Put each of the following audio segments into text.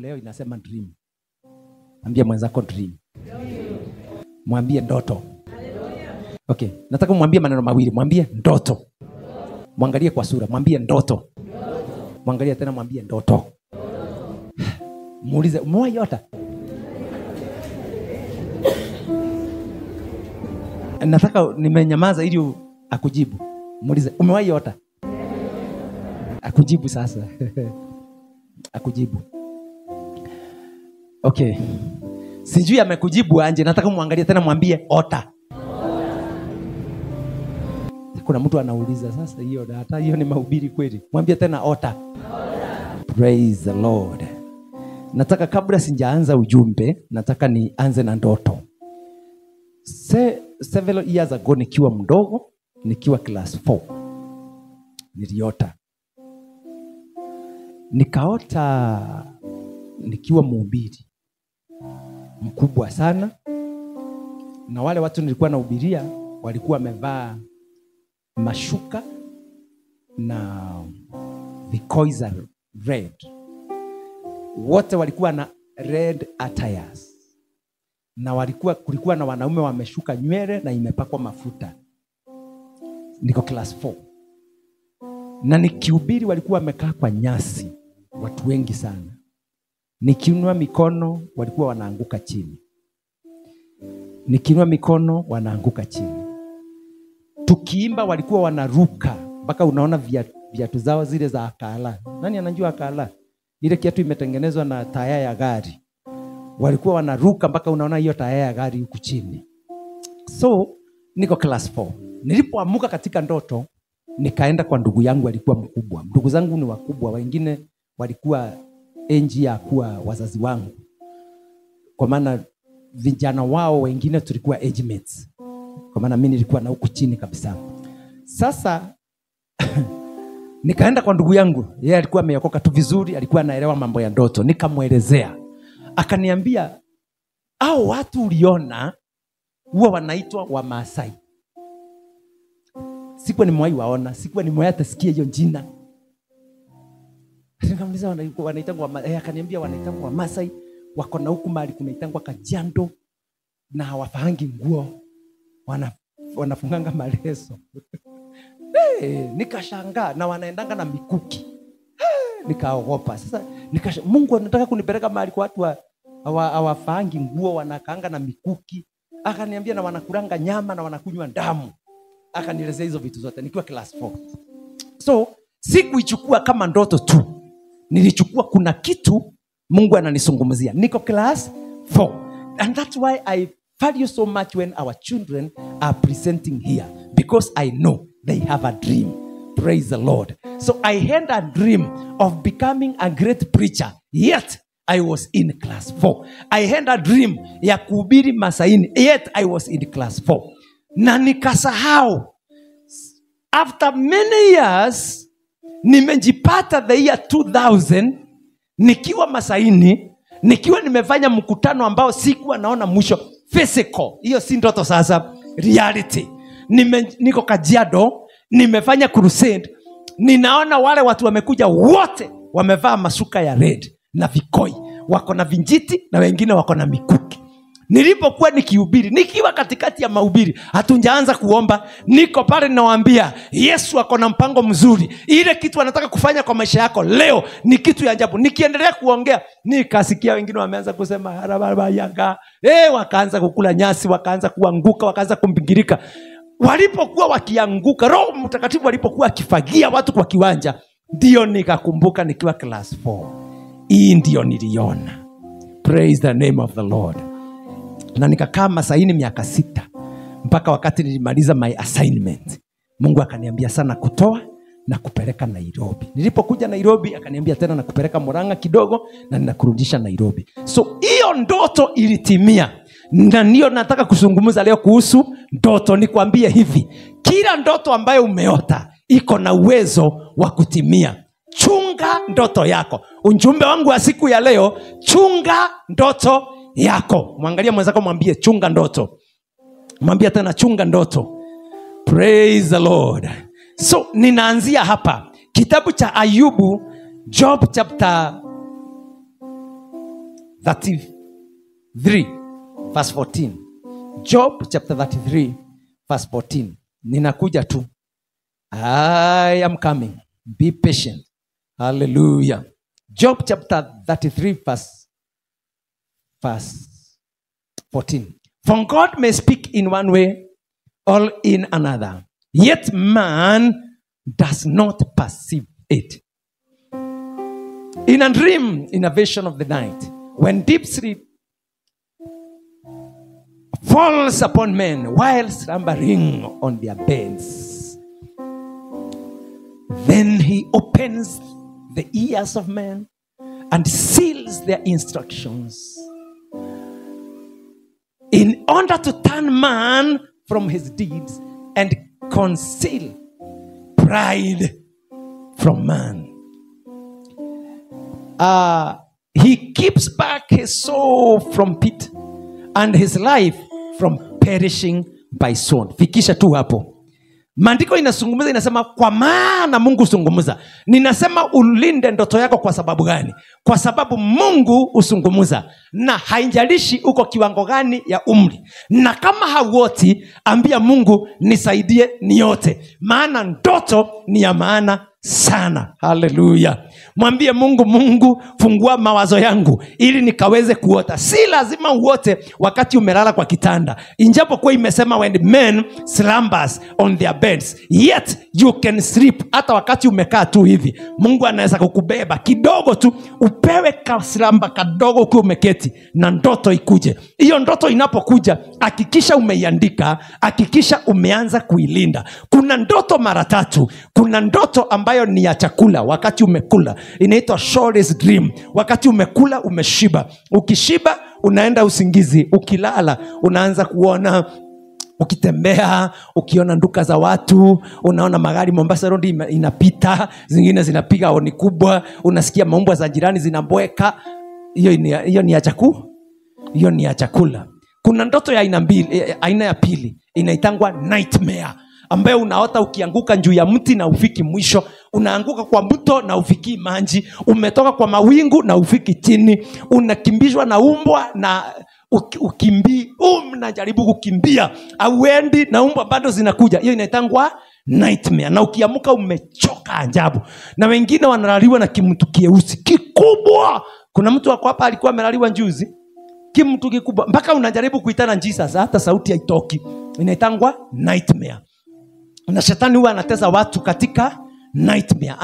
leo inasema dream. Ambia mwenzako dream. Mwambie ndoto. Okay, nataka mwambie maneno mawili. Mwambie ndoto. Mwangalie kwa sura, mwambie ndoto. Mwangalie tena, mwambie ndoto. Muulize, umewahi ota? Nataka nimenyamaza ili akujibu. Muulize, umewahi ota? Akujibu sasa. Akujibu. Okay. Sijui amekujibu anje, nataka muangalie tena, mwambie ota. Kuna mtu anauliza sasa hiyo hata hiyo ni mahubiri kweli? Mwambie tena ota. Praise the Lord. Nataka kabla sijaanza ujumbe, nataka nianze na ndoto. Several years ago nikiwa mdogo, nikiwa class 4, niliota. Nikaota nikiwa mhubiri mkubwa sana, na wale watu nilikuwa nahubiria walikuwa wamevaa mashuka na vikoi za red. Wote walikuwa na red attires. Na kulikuwa na wanaume wameshuka nywele na imepakwa mafuta. Niko class 4. Na nikihubiri walikuwa wamekaa kwa nyasi, watu wengi sana. Nikiinua mikono walikuwa wanaanguka chini. Nikiinua mikono wanaanguka chini. Tukiimba walikuwa wanaruka mpaka unaona viatu zao zile za akala. Nani anajua akala? Ile kiatu imetengenezwa na taya ya gari. Walikuwa wanaruka mpaka unaona hiyo taya ya gari huku chini. So niko class 4. Nilipoamuka katika ndoto, nikaenda kwa ndugu yangu alikuwa mkubwa. Ndugu zangu ni wakubwa, wengine walikuwa enji ya kuwa wazazi wangu. Kwa maana vijana wao wengine tulikuwa age mates. Kwa maana mimi nilikuwa na huku chini kabisa. Sasa nikaenda kwa ndugu yangu. Yeye alikuwa ameokoka tu vizuri, alikuwa anaelewa mambo ya ndoto. Nikamuelezea. Akaniambia, hao watu uliona huwa wanaitwa Wamaasai. Sikuwa nimewahi waona, sikuwa nimewahi hata sikia hiyo jina. Nikamuuliza wanaitwa Wamaasai. Akaniambia wanaitwa Wamaasai, wako na huku mahali kunaitwa Kajiado na hawafahangi nguo. Wanafunganga maleso. Nikashangaa, na wanaendanga na mikuki. Nikaogopa. Sasa Mungu anataka kunipeleka mahali kwa watu hawafahangi nguo, wanakaanga na mikuki. Akaniambia na wanakulanga nyama na wanakunywa damu. Akanielezea hizo vitu zote nikiwa class 4. So sikuichukua kama ndoto tu, nilichukua kuna kitu Mungu ananisungumzia. Niko class 4. And that's why I value so much when our children are presenting here, because I know they have a dream. Praise the Lord. So I had a dream of becoming a great preacher, yet I was in class 4. I had a dream ya kuhubiri Masaini, yet I was in class 4. Na nikasahau. After many years, nimejipata the year 2000, nikiwa Masaini, nikiwa nimefanya mkutano ambao sikuwa naona mwisho. Physical, hiyo si ndoto sasa, reality. Niko Kajiado, nimefanya crusade. Ninaona wale watu wamekuja wote wamevaa masuka ya red na vikoi, wako na vinjiti na wengine wako na mikuki. Nilipokuwa nikihubiri, nikiwa katikati ya mahubiri, hatunjaanza kuomba, niko pale nawaambia Yesu ako na mpango mzuri. Ile kitu anataka kufanya kwa maisha yako leo ni kitu ya ajabu. Nikiendelea kuongea, nikasikia wengine wameanza kusema harababa yanga. Wakaanza kukula nyasi, wakaanza kuanguka, wakaanza kumbingirika. Walipokuwa wakianguka, Roho Mtakatifu walipokuwa akifagia watu kwa kiwanja, ndio nikakumbuka nikiwa class 4. Hii ndio niliona. Praise the name of the Lord. Na nikakaa Masaini miaka 6 mpaka wakati nilimaliza my assignment. Mungu akaniambia sana kutoa na kupeleka Nairobi. Nilipokuja Nairobi akaniambia tena na kupeleka Murang'a kidogo na ninakurudisha Nairobi. So hiyo ndoto ilitimia. Na ndio nataka kuzungumza leo kuhusu ndoto. Nikwambie hivi, kila ndoto ambayo umeota iko na uwezo wa kutimia. Chunga ndoto yako. Ujumbe wangu wa siku ya leo, chunga ndoto yako. Mwangalia mwenzako, mwambie chunga ndoto. Mwambie tena chunga ndoto. Praise the Lord. So ninaanzia hapa. Kitabu cha Ayubu, Job chapter 33 verse 14. Job chapter 33 verse 14. Ninakuja tu. I am coming. Be patient. Hallelujah. Job chapter 33 verse 14. For God may speak in one way or in another, yet man does not perceive it. In a dream, in a vision of the night, when deep sleep falls upon men while slumbering on their beds, then he opens the ears of men and seals their instructions, in order to turn man from his deeds and conceal pride from man. He keeps back his soul from pit and his life from perishing by sword. Fikisha tu hapo. Maandiko inazungumza, inasema kwa maana Mungu zungumza. Ninasema ulinde ndoto yako kwa sababu gani? Kwa sababu Mungu usungumuza, na haijalishi uko kiwango gani ya umri. Na kama hauoti, ambia Mungu nisaidie niote, maana ndoto ni ya maana sana. Hallelujah. Mwambie Mungu, Mungu fungua mawazo yangu ili nikaweze kuota. Si lazima uote wakati umelala kwa kitanda. Injapokuwa imesema when men slumbers on their beds, yet you can sleep. Hata wakati umekaa tu hivi, Mungu anaweza kukubeba kidogo tu, upewe kaslamba kadogo ukiwa umeketi, na ndoto ikuje. Hiyo ndoto inapokuja, hakikisha umeiandika, hakikisha umeanza kuilinda. Kuna ndoto mara tatu. Kuna ndoto ambayo ni ya chakula, wakati umekula, inaitwa shortest dream. Wakati umekula umeshiba, ukishiba unaenda usingizi, ukilala unaanza kuona, ukitembea ukiona nduka za watu, unaona magari Mombasa Road inapita, zingine zinapiga honi kubwa, unasikia maumbwa za jirani zinambweka. Hiyo ni ya chakula. Hiyo ni ya chakula. Kuna ndoto ya aina ya pili, inaitangwa nightmare, ambayo unaota ukianguka juu ya mti na ufiki mwisho, unaanguka kwa mto na ufiki maji, umetoka kwa mawingu na ufiki chini, unakimbizwa na umbwa na unajaribu kukimbia, auendi na umbwa bado zinakuja. Hiyo inaitangwa nightmare, na ukiamuka umechoka ajabu. Na wengine wanalaliwa na kimtu kieusi kikubwa. Kuna mtu wako hapa alikuwa amelaliwa njuzi, kimtu kikubwa mpaka unajaribu kuitana Jesus, hata sauti haitoki. Inaitangwa nightmare. Na shetani huwa anateza watu katika nightmare.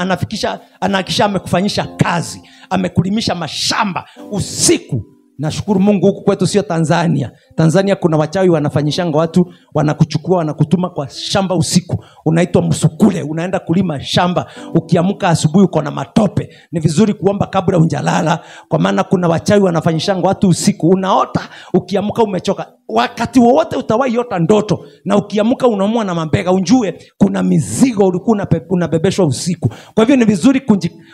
Anahakisha amekufanyisha kazi, amekulimisha mashamba usiku. Nashukuru Mungu huku kwetu sio Tanzania. Tanzania kuna wachawi wanafanyishanga watu, wanakuchukua wanakutuma kwa shamba usiku. Unaitwa msukule, unaenda kulima shamba. Ukiamka asubuhi uko na matope. Ni vizuri kuomba kabla hujalala, kwa maana kuna wachawi wanafanyishanga watu usiku. Unaota ukiamka umechoka. Wakati wowote utawaiota ndoto na ukiamka unaumwa na mabega, unjue kuna mizigo ulikuwa unabebeshwa usiku. Kwa hivyo ni vizuri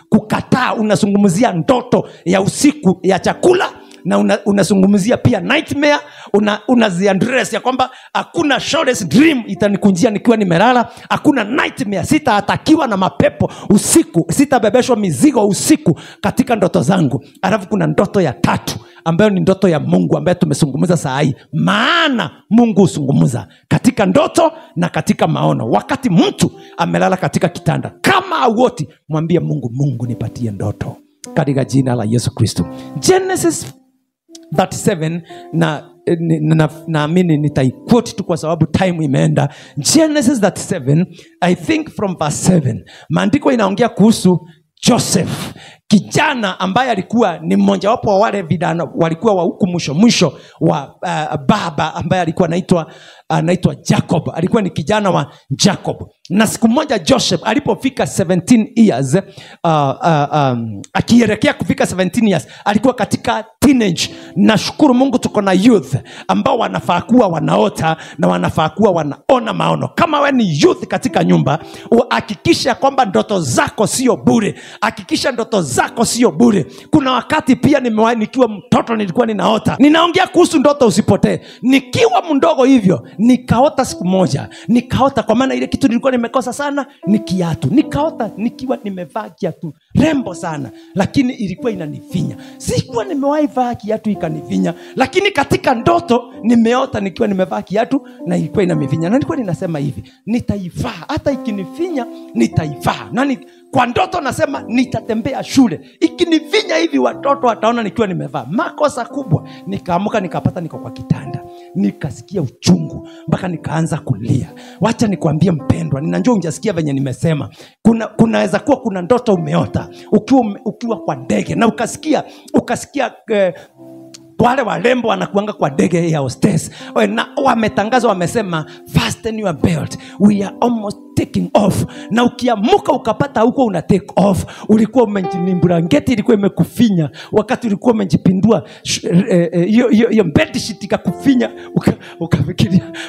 kukataa. Unazungumzia ndoto ya usiku ya chakula, na unazungumzia pia nightmare. Unaziaddress ya kwamba hakuna shortest dream itanikunjia nikiwa nimelala. Hakuna nightmare, sitaatakiwa na mapepo usiku, sitabebeshwa mizigo usiku katika ndoto zangu. Alafu kuna ndoto ya tatu ambayo ni ndoto ya Mungu, ambayo tumezungumza saa hii. Maana Mungu huzungumza katika ndoto na katika maono. Wakati mtu amelala katika kitanda, kama hauoti, mwambie Mungu, Mungu nipatie ndoto katika jina la Yesu Kristo. Genesis 37, naamini nitaiquote tu kwa sababu time imeenda. Genesis 37, I think from verse 7. Maandiko inaongea kuhusu Joseph, kijana ambaye alikuwa ni mmoja wapo wa wale vijana walikuwa wa huku mwisho wa baba ambaye alikuwa anaitwa Jacob. Alikuwa ni kijana wa Jacob. Na siku moja Joseph alipofika 17 years, akielekea kufika 17 years, alikuwa katika teenage. Nashukuru Mungu tuko na youth ambao wanafaa kuwa wanaota na wanafaa kuwa wanaona maono. Kama wewe ni youth katika nyumba, hakikisha kwamba ndoto zako sio bure. Hakikisha ndoto zako zako sio bure. Kuna wakati pia nimewahi nikiwa mtoto nilikuwa ninaota. Ninaongea kuhusu ndoto usipotee. Nikiwa mdogo hivyo nikaota siku moja. Nikaota kwa maana ile kitu nilikuwa nimekosa sana ni kiatu. Nikaota nikiwa nimevaa kiatu rembo sana, lakini ilikuwa inanifinya. Sikuwa nimewahi vaa kiatu ikanifinya, lakini katika ndoto nimeota nikiwa nimevaa kiatu na ilikuwa inanifinya. Na nilikuwa ninasema hivi, nitaivaa hata ikinifinya nitaivaa. Nani kwa ndoto nasema nitatembea shule, ikinifinya hivi watoto wataona nikiwa nimevaa. Makosa kubwa. Nikaamuka nikapata niko kwa kitanda, nikasikia uchungu mpaka nikaanza kulia. Wacha nikwambie mpendwa, ninajua unjasikia venye nimesema. Kunaweza kuwa kuna ndoto umeota ukiwa kwa ndege na ukasikia wale walembo wanakuanga kwa ndege ya hostess na wametangaza wamesema fasten your belt, we are almost taking off. Na ukiamuka ukapata huko una take off, ulikuwa umejinimbulangeti ilikuwa imekufinya wakati ulikuwa umejipindua hiyo belt sheet ikakufinya,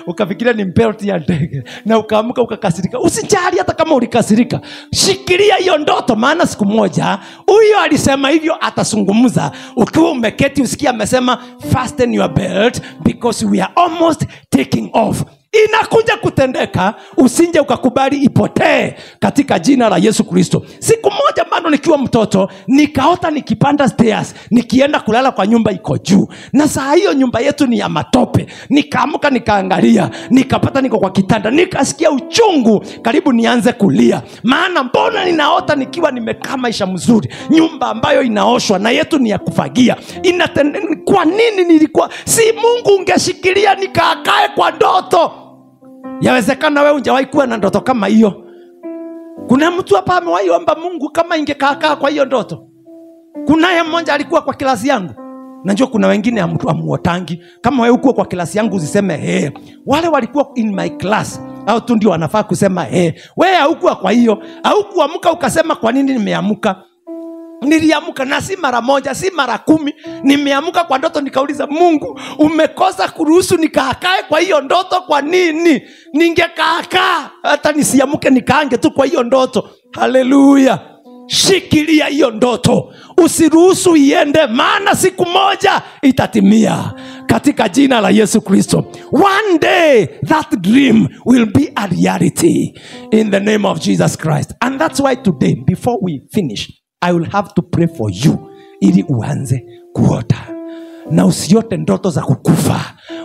ukafikiria ni belt ya ndege na ukaamuka ukakasirika. Usijali hata kama ulikasirika, shikilia hiyo ndoto, maana siku moja huyo alisema hivyo atazungumza. Ukiwa umeketi usikia amesema fasten your belt because we are almost taking off. Inakuja kutendeka, usinje ukakubali ipotee katika jina la Yesu Kristo. Siku moja bado nikiwa mtoto nikaota nikipanda stairs nikienda kulala kwa nyumba iko juu, na saa hiyo nyumba yetu ni ya matope. Nikaamuka nikaangalia, nikapata niko kwa kitanda, nikasikia uchungu karibu nianze kulia. Maana mbona ninaota nikiwa nimekaa maisha mzuri, nyumba ambayo inaoshwa na yetu ni ya kufagia. Kwa nini nilikuwa si Mungu ungeshikilia nikaakae kwa ndoto? Yawezekana wewe unjawahi kuwa na ndoto kama hiyo. Kuna mtu hapa amewahi omba Mungu kama ingekaa kwa hiyo ndoto. Kunaye mmoja alikuwa kwa klasi yangu. Najua kuna wengine amuotangi. Kama wewe uko kwa klasi yangu usiseme wale walikuwa in my class au tu ndio wanafaa kusema wewe haukuwa kwa hiyo. Haukuamka ukasema kwa nini nimeamka. Niliamka na si mara moja, si mara 10. Nimeamka kwa ndoto nikauliza Mungu, umekosa kuruhusu nikaakae kwa hiyo ndoto, kwa nini? Ningekaakaa hata nisiamke nikaange tu kwa hiyo ndoto. Haleluya. Shikilia hiyo ndoto, usiruhusu iende, maana siku moja itatimia katika jina la Yesu Kristo. One day that dream will be a reality in the name of Jesus Christ. And that's why today before we finish I will have to pray for you ili uanze kuota. Na usiote ndoto za kukufa,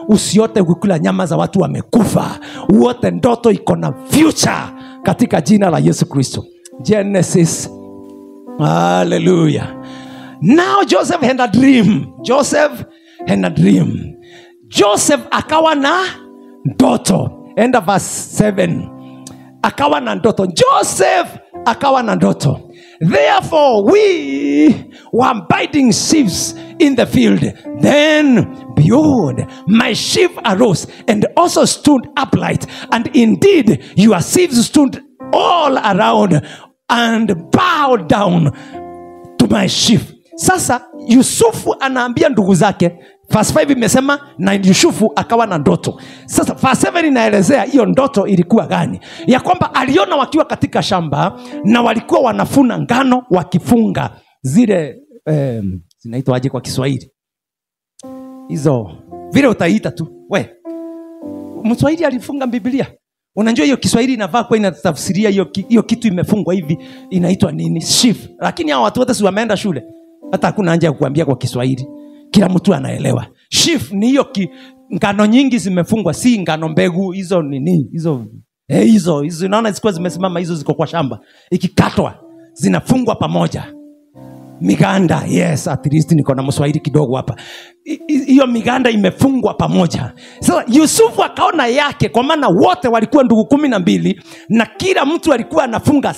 usiote kukula nyama za watu wamekufa, uote ndoto iko na future katika jina la Yesu Kristo. Genesis. Hallelujah. Now Joseph had a dream. Joseph akawa na ndoto. End of verse 7. Akawa na ndoto. Joseph akawa na ndoto. Therefore we were biting sheaves in the field. Then behold, my sheaf arose and also stood upright. And indeed your sheaves stood all around and bowed down to my sheaf. Sasa Yusufu anaambia ndugu zake. Verse 5 imesema na Yusufu akawa na ndoto. Sasa verse 7 inaelezea hiyo ndoto ilikuwa gani. Ya kwamba aliona wakiwa katika shamba na walikuwa wanafuna ngano wakifunga zile zinaitwa aje kwa Kiswahili? Hizo vile utaita tu. Mswahili alifunga Biblia. Unajua hiyo Kiswahili inavaa kwa inatafsiria hiyo kitu imefungwa hivi inaitwa nini? Sheaf. Lakini hao watu wote si wameenda shule. Hata hakuna haja ya kuambia kwa Kiswahili. Kila mtu anaelewa. Sheaf ni hiyo ngano nyingi zimefungwa, si ngano mbegu hizo nini? Hizo unaona zikuwa zimesimama, hizo ziko kwa shamba. Ikikatwa zinafungwa pamoja. Miganda, yes, at least niko na Mswahili kidogo hapa. Hiyo miganda imefungwa pamoja. Sasa Yusufu akaona yake, kwa maana wote walikuwa ndugu 12 na kila mtu alikuwa anafunga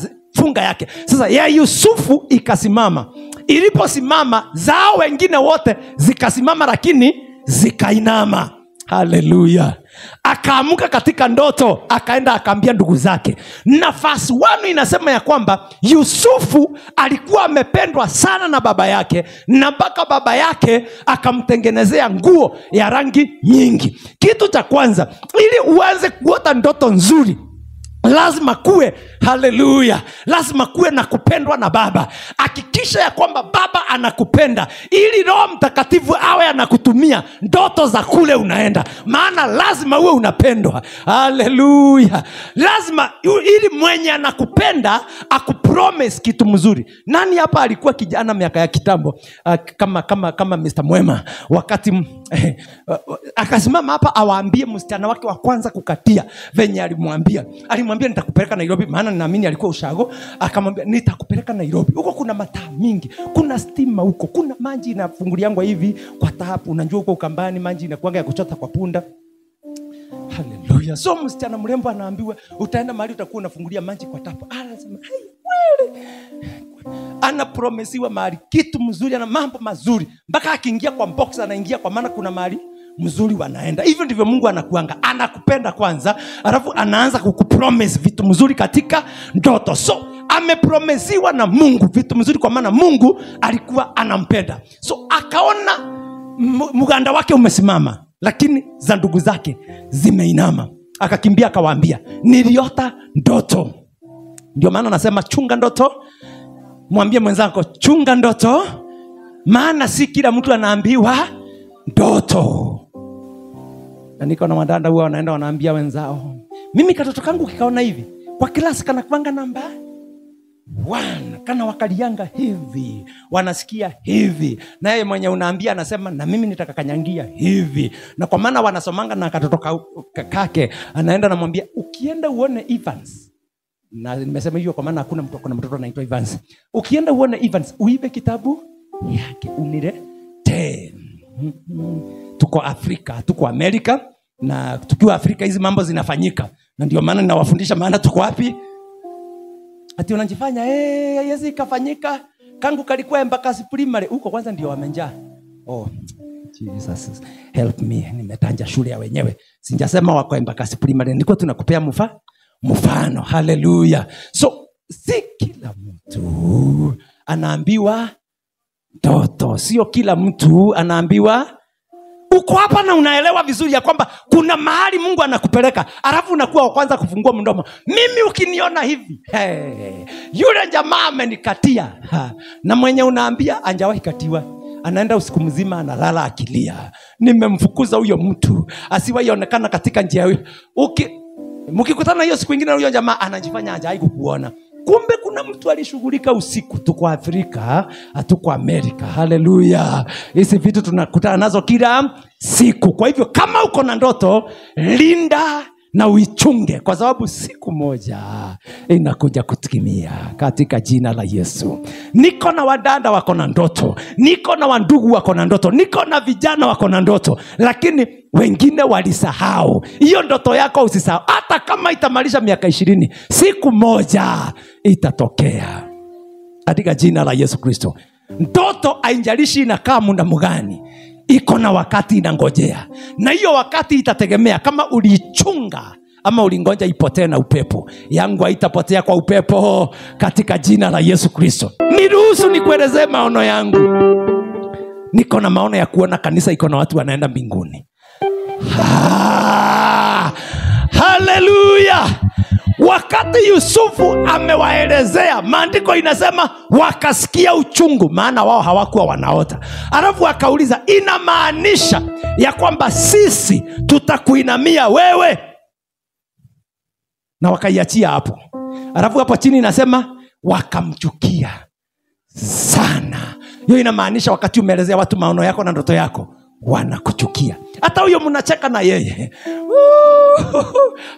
yake. Sasa ya Yusufu ikasimama. Iliposimama zao wengine wote zikasimama, lakini zikainama. Haleluya. Akaamuka katika ndoto, akaenda akaambia ndugu zake. Nafasi 1 inasema ya kwamba Yusufu alikuwa amependwa sana na baba yake, na mpaka baba yake akamtengenezea nguo ya rangi nyingi. Kitu cha kwanza, ili uanze kuota ndoto nzuri, lazima kuwe, haleluya, lazima kuwe na kupendwa na baba. hakikisha ya kwamba Baba anakupenda, ili Roho Mtakatifu awe anakutumia ndoto za kule unaenda, maana lazima uwe unapendwa. Haleluya. Lazima, ili mwenye anakupenda akupromise kitu mzuri. Nani hapa alikuwa kijana miaka ya kitambo kama Mr. Mwema, wakati akasimama hapa awaambie msichana wake wa kwanza kukatia venye alimwambia nitakupeleka Nairobi, maana ninaamini alikuwa ushago. Akamwambia nitakupeleka Nairobi, huko kuna mataa mingi, kuna stima huko, kuna maji inafunguliangwa hivi kwa tapu, unajua huko Ukambani maji inakuanga ya kuchota kwa punda. Haleluya. So msichana mrembo anaambiwa utaenda mahali utakuwa unafungulia maji kwa tapu. Anasema wewe, anapromesiwa mahali kitu mzuri, ana mambo mazuri, mpaka akiingia kwa box anaingia, kwa maana kuna mahali mzuri wanaenda. Hivyo ndivyo Mungu anakuanga, anakupenda kwanza, alafu anaanza kukupromise vitu mzuri katika ndoto. So amepromesiwa na Mungu vitu mzuri, kwa maana Mungu alikuwa anampenda. So akaona mganda wake umesimama, lakini za ndugu zake zimeinama. Akakimbia akawaambia, niliota ndoto. Ndio maana nasema chunga ndoto. Mwambie mwenzako chunga ndoto, maana si kila mtu anaambiwa ndoto. Na niko na wadada huwa wanaenda wanaambia wenzao, mimi katoto kangu kikaona hivi, kwa klasi kana kuanga namba 1, kana wakalianga hivi, wanasikia hivi. Na yeye mwenye unaambia anasema na mimi nitakakanyangia hivi. Na kwa maana wanasomanga na katoto kake, anaenda namwambia ukienda uone Evans. Na nimesema hivyo kwa maana hakuna mtoto anaitwa Evans. Ukienda uone Evans, uibe kitabu yake unilete. Tuko Afrika, tuko Amerika, na tukiwa Afrika hizi mambo zinafanyika. Na ndio maana ninawafundisha, maana tuko wapi? Ati unajifanya yezi ikafanyika, kangu kalikuwa Embakasi primary huko kwanza ndio wamenjaa. Oh Jesus help me, nimetanja shule ya wenyewe. Sijasema wako Embakasi primary, nilikuwa tunakupea mfano. Haleluya. So si kila mtu anaambiwa ndoto, sio kila mtu anaambiwa. Uko hapa na unaelewa vizuri ya kwamba kuna mahali Mungu anakupeleka, alafu unakuwa wa kwanza kufungua mdomo. Mimi ukiniona hivi, yule jamaa amenikatia. Na mwenye unaambia anjawahi katiwa, anaenda usiku mzima analala akilia, nimemfukuza huyo mtu asiwahi onekana katika njia hiyo. Mkikutana hiyo siku nyingine huyo jamaa anajifanya hajawahi kukuona. Kumbe kuna mtu alishughulika usiku. Tuko Afrika, hatuko Amerika. Haleluya. Hizi vitu tunakutana nazo kila siku. Kwa hivyo kama uko na ndoto, linda na uichunge, kwa sababu siku moja inakuja kutimia katika jina la Yesu. Niko na wadada wako na ndoto, niko na wandugu wako na ndoto, niko na vijana wako na ndoto, lakini wengine walisahau. Hiyo ndoto yako usisahau. Hata kama itamalisha miaka 20, siku moja itatokea katika jina la Yesu Kristo. Ndoto haijalishi inakaa muda mgani, iko na wakati inangojea. Na hiyo wakati itategemea kama ulichunga ama ulingoja ipotee na upepo. Yangu haitapotea kwa upepo katika jina la Yesu Kristo. Niruhusu nikuelezee maono yangu. Niko na maono ya kuona kanisa iko na watu wanaenda mbinguni. Haleluya. Wakati Yusufu amewaelezea, maandiko inasema wakasikia uchungu, maana wao hawakuwa wanaota. Alafu akauliza, inamaanisha ya kwamba sisi tutakuinamia wewe? Na wakaiachia hapo. Alafu hapo chini inasema wakamchukia sana. Hiyo inamaanisha wakati umeelezea watu maono yako na ndoto yako, wanakuchukia. Hata huyo mnacheka na yeye.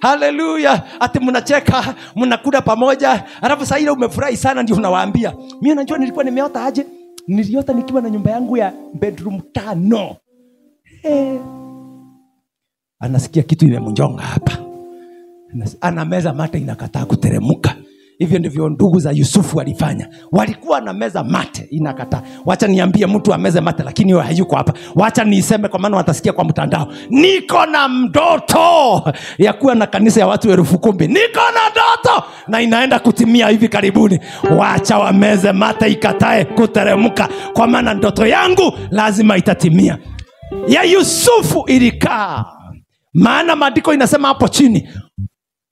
Haleluya. Ati mnacheka, mnakula pamoja, alafu sasa ile umefurahi sana ndio unawaambia, mimi unajua nilikuwa nimeota aje? Niliota nikiwa na nyumba yangu ya bedroom 5. Anasikia kitu imemjonga hapa. Anameza mate inakataa kuteremuka. Hivyo ndivyo ndugu za Yusufu walifanya. Walikuwa na meza mate inakataa. Wacha niambie mtu ameze mate, lakini yeye hayuko hapa. Wacha niiseme kwa maana watasikia kwa mtandao. Niko na ndoto ya kuwa na kanisa ya watu 10,000. Niko na ndoto na inaenda kutimia hivi karibuni. Wacha wameze mate ikatae kuteremuka, kwa maana ndoto yangu lazima itatimia. Ya Yusufu ilikaa. Maana maandiko inasema hapo chini,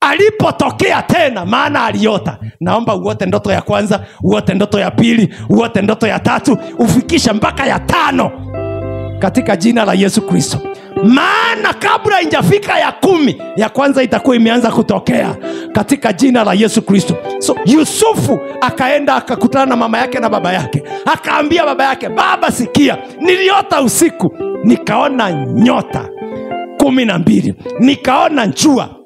Alipotokea tena, maana aliota. Naomba uote ndoto ya kwanza, uote ndoto ya pili, uote ndoto ya tatu, ufikisha mpaka ya 5 katika jina la Yesu Kristo. Maana kabla injafika ya 10, ya kwanza itakuwa imeanza kutokea katika jina la Yesu Kristo. So Yusufu akaenda akakutana na mama yake na baba yake. Akaambia baba yake, baba sikia, niliota usiku, nikaona nyota 12, nikaona jua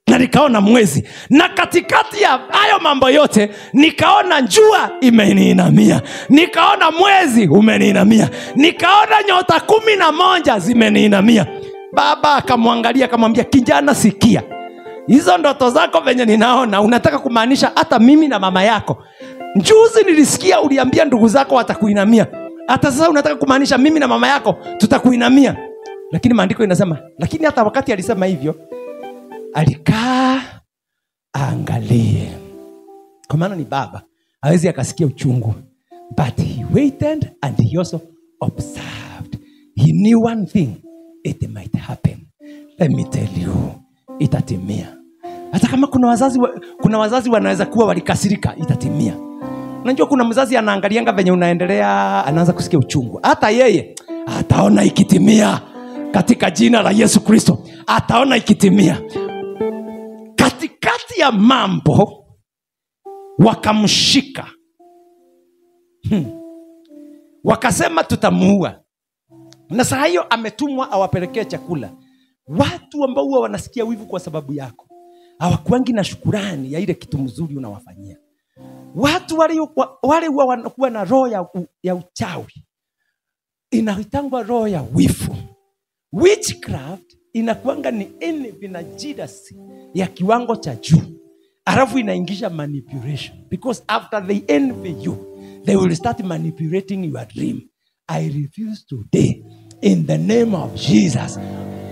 na nikaona mwezi, na katikati ya hayo mambo yote nikaona jua imeniinamia, nikaona mwezi umeniinamia, nikaona nyota 11 zimeniinamia. Baba akamwangalia akamwambia, kijana sikia, hizo ndoto zako venye ninaona unataka kumaanisha hata mimi na mama yako. Juzi nilisikia uliambia ndugu zako watakuinamia, hata sasa unataka kumaanisha mimi na mama yako tutakuinamia. Lakini maandiko inasema, lakini hata wakati alisema hivyo, alikaa angalie. Kwa maana ni baba, hawezi akasikia uchungu. But he waited and he also observed. He knew one thing, it might happen. Let me tell you, itatimia. Hata kama kuna wazazi wanaweza kuwa walikasirika, itatimia. Unajua kuna mzazi anaangalianga venye unaendelea, anaanza kusikia uchungu. Hata yeye ataona ikitimia katika jina la Yesu Kristo. Ataona ikitimia. Katikati ya mambo wakamshika. Wakasema tutamuua. Na saa hiyo ametumwa awapelekee chakula. Watu ambao huwa wanasikia wivu kwa sababu yako, hawakuangi na shukurani ya ile kitu mzuri unawafanyia. Watu wale huwa wanakuwa na roho ya uchawi, inaitangwa roho ya wivu. Witchcraft inakuanga ni envy na jealousy ya kiwango cha juu. Alafu inaingisha manipulation. Because after they envy you, they will start manipulating your dream. I refuse today, in the name of Jesus,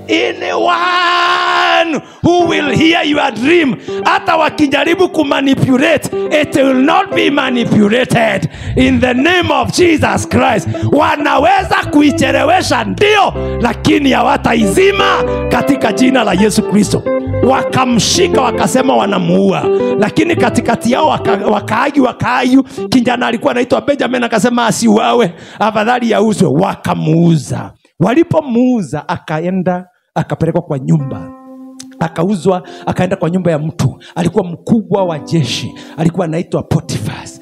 anyone who will hear your dream, hata wakijaribu kumanipulate, it will not be manipulated in the name of Jesus Christ. Wanaweza kuichelewesha ndio, lakini hawataizima katika jina la Yesu Kristo. Wakamshika wakasema wanamuua, lakini katikati yao wakaayu. Kijana alikuwa anaitwa Benjamin akasema asiuawe, afadhali yauzwe. Wakamuuza. Walipomuuza akaenda akapelekwa kwa nyumba, akauzwa, akaenda kwa nyumba ya mtu alikuwa mkubwa wa jeshi, alikuwa anaitwa Potifas.